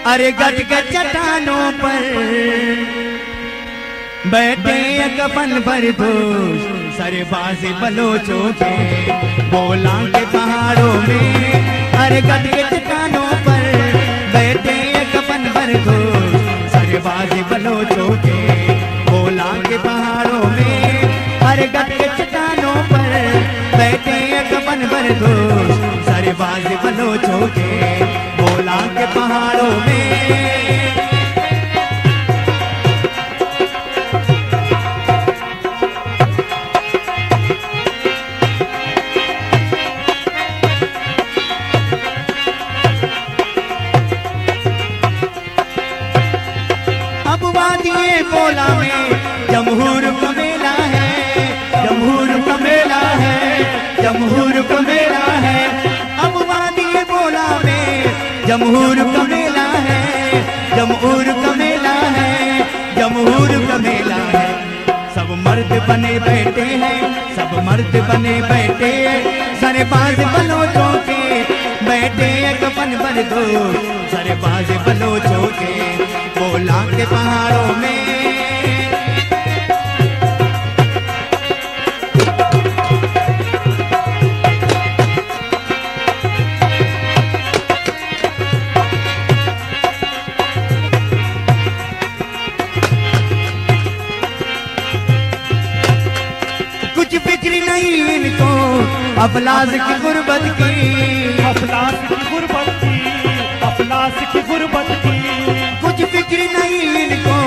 अरे गट के चट्टानों पर बैठे कफन पर दोष सरबाज बलोचों के बोला के पहाड़ों में। अरे गट के चट्टानों पर बैठे कफन पर दोष सरबाज बलोचों के बोला के पहाड़ों में। अरे गट के चट्टानों पर बैठे कफन पर दोष सरबाज बलोचों के बोला के पहाड़ों में। अब वादिये बोला में जमहूर का मेला है, जमहूर का मेला है, जमहूर का मेला है। अब वादिये बोला में जमहूर का मेला है, जमहूर का मेला है, जमहूर का मेला है। सब मर्द बने बैठे हैं, सब मर्द बने बैठे सरबाज बलोचों के बैठे कफन पर दो सरबाज बलोचों के बोला के पहाड़ों में। कुछ फिक्र नहीं इनको अफलास की गुर्बत की, अफलास की गुर्बत की, अफलास की गुर्बत की। कुछ फिक्र नहीं इनको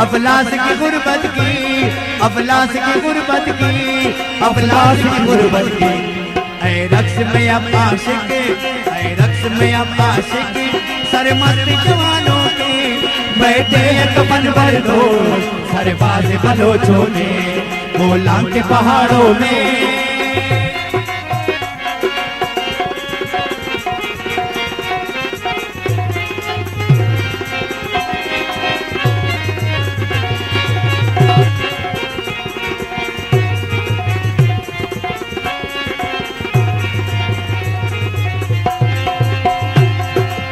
अफलास की गुर्बत की, अफलास की गुर्बत की, अफलास की गुर्बत की। ऐ रक्स में अब आशिक, ऐ रक्स में अब आशिक सरमस्त जवानों के बैठे कफन पर दो सरबाज बलोचों ने बोला के पहाड़ों में।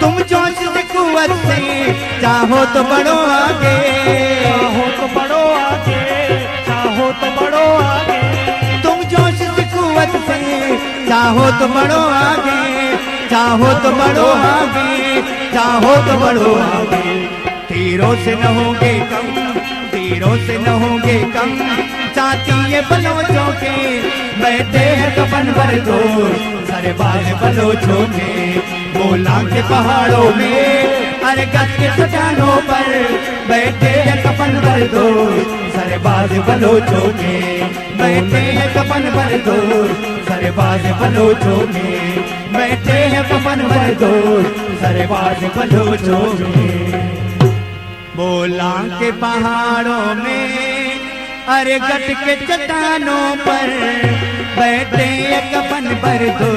तुम जोश से कुव्वत से चाहो तो बढ़ो आगे, चाहो तो बढ़ो आगे, चाहो तो बढ़ो आगे। तुम जोश से कुव्वत से चाहो तो बढ़ो आगे, चाहो तो बढ़ो आगे, चाहो तो बढ़ो आगे। तीरों से न होंगे कम, तीरों से न होंगे कम चाहती ये बलोचों के बैठे हैं कफन पर दो सरबाज बलोचों के बोला के पहाड़ों में। अरे गट के चट्टानों पर बैठे हैं कफन पर दो सरबाज बलोचों के बैठे हैं कफन पर दो सरबाज बलोचों के बैठे हैं कफन पर दो सरबाज बलोचों के बोला के पहाड़ों में। अरे गट के चट्टानों पर बैठे कफन पर दो